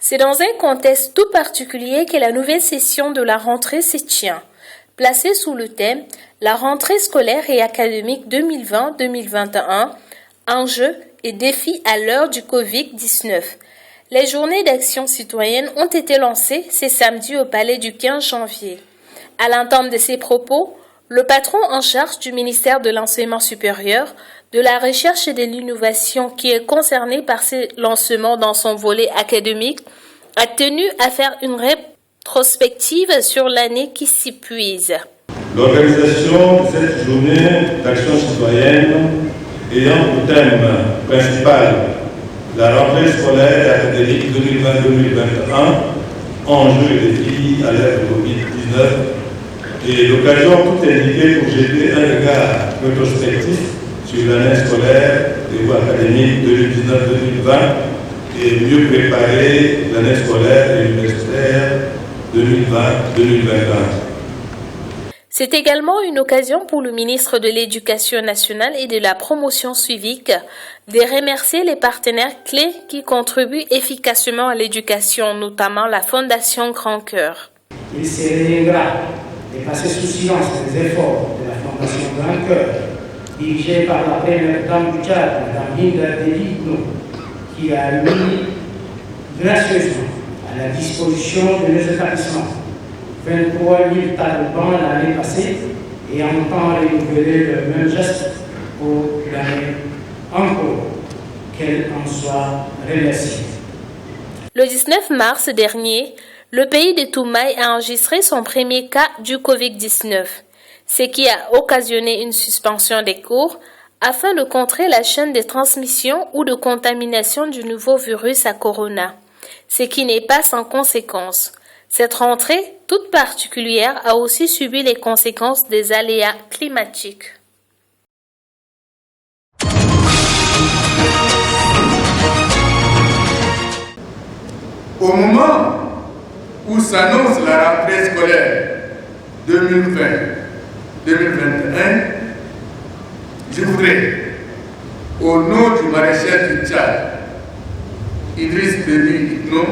C'est dans un contexte tout particulier que la nouvelle session de la rentrée se tient. Placée sous le thème « La rentrée scolaire et académique 2020-2021, enjeux et défis à l'heure du Covid-19 ». Les journées d'action citoyenne ont été lancées ce samedi au palais du 15 janvier. À l'entame de ses propos, le patron en charge du ministère de l'Enseignement supérieur, de la Recherche et de l'Innovation qui est concerné par ces lancements dans son volet académique, a tenu à faire une rétrospective sur l'année qui s'épuise. L'organisation de cette journée d'action citoyenne ayant pour thème principal la rentrée scolaire et académique 2020-2021, enjeux et défis à l'ère de Covid-19, et l'occasion toute indiquée pour jeter un regard rétrospectif sur l'année scolaire et académique 2019-2020 et mieux préparer l'année scolaire et universitaire 2020-2021. C'est également une occasion pour le ministre de l'Éducation nationale et de la promotion civique de remercier les partenaires clés qui contribuent efficacement à l'éducation, notamment la Fondation Grand Cœur. Il serait ingrat de passer sous silence les efforts de la Fondation Grand Cœur, dirigée par la première dame du Tchad, Mme Hinda Deligno, qui a mis gracieusement à la disposition de nos établissements 23 000 tables bancs l'année passée et entend renouveler le même geste pour l'année encore. Qu'elle en soit remerciée. Le 19 mars dernier, le pays de Toumaï a enregistré son premier cas du Covid-19, ce qui a occasionné une suspension des cours afin de contrer la chaîne de transmission ou de contamination du nouveau virus à corona, ce qui n'est pas sans conséquence. Cette rentrée, toute particulière, a aussi subi les conséquences des aléas climatiques. Au moment où s'annonce la rentrée scolaire 2020-2021, je voudrais, au nom du maréchal du Tchad, Idriss Déby Itno,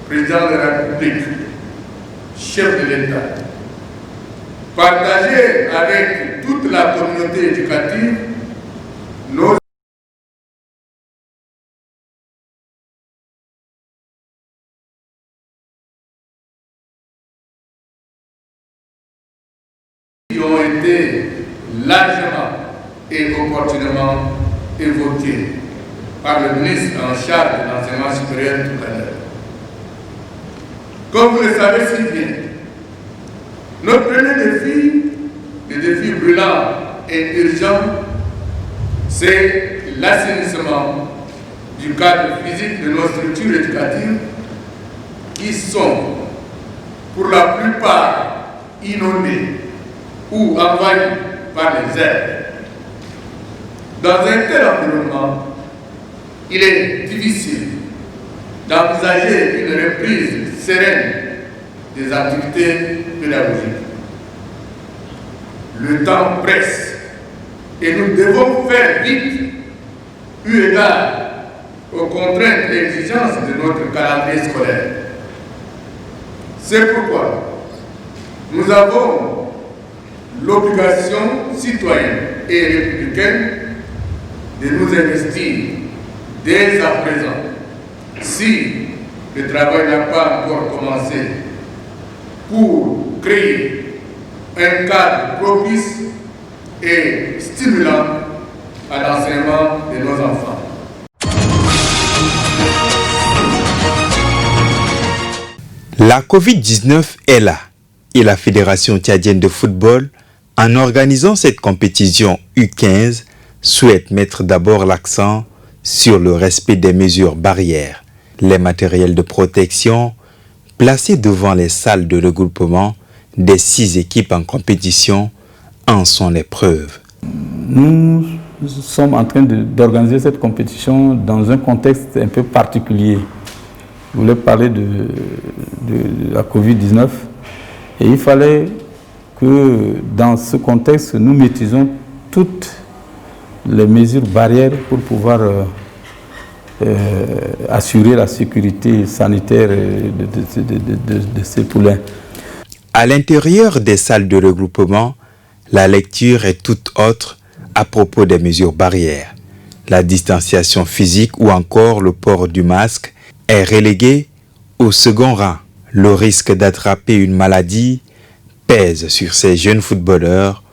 président de la République, chef de l'État, partager avec toute la communauté éducative nos qui ont été largement et opportunément évoqués par le ministre en charge de l'enseignement supérieur tout à l'heure. Comme vous le savez si bien, notre premier défi, le défi brûlant et urgent, c'est l'assainissement du cadre physique de nos structures éducatives qui sont pour la plupart inondées ou envahies par les airs. Dans un tel environnement, il est difficile d'envisager une reprise sereine des activités pédagogiques. Le temps presse et nous devons faire vite eu égard aux contraintes et exigences de notre calendrier scolaire. C'est pourquoi nous avons l'obligation citoyenne et républicaine de nous investir dès à présent, si le travail n'a pas encore commencé, pour créer un cadre propice et stimulant à l'enseignement de nos enfants. La Covid-19 est là et la Fédération tchadienne de football, en organisant cette compétition U15, souhaite mettre d'abord l'accent sur le respect des mesures barrières. Les matériels de protection placés devant les salles de regroupement des 6 équipes en compétition en sont les preuves. Nous sommes en train d'organiser cette compétition dans un contexte un peu particulier. Je voulais parler de la Covid-19 et il fallait que dans ce contexte, nous maîtrisons toutes les mesures barrières pour pouvoir assurer la sécurité sanitaire de ces poulains. À l'intérieur des salles de regroupement, la lecture est toute autre à propos des mesures barrières. La distanciation physique ou encore le port du masque est relégué au second rang. Le risque d'attraper une maladie pèse sur ces jeunes footballeurs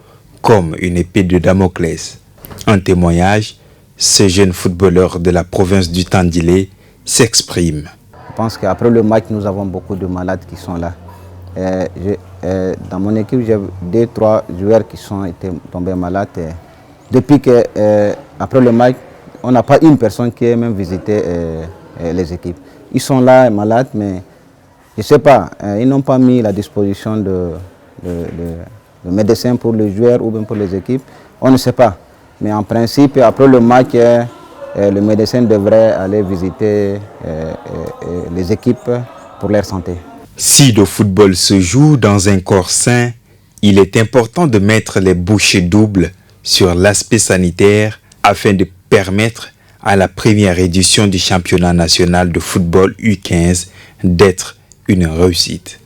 comme une épée de Damoclès. Un témoignage, ce jeune footballeur de la province du Tandilé s'exprime. Je pense qu'après le match, nous avons beaucoup de malades qui sont là. Dans mon équipe, j'ai 2-3 joueurs qui sont tombés malades. Depuis qu'après le match, on n'a pas une personne qui ait même visité les équipes. Ils sont là malades, mais je ne sais pas, ils n'ont pas mis à disposition de médecins pour les joueurs ou bien pour les équipes. On ne sait pas. Mais en principe, après le match, le médecin devrait aller visiter les équipes pour leur santé. Si le football se joue dans un corps sain, il est important de mettre les bouchées doubles sur l'aspect sanitaire afin de permettre à la première édition du championnat national de football U15 d'être une réussite.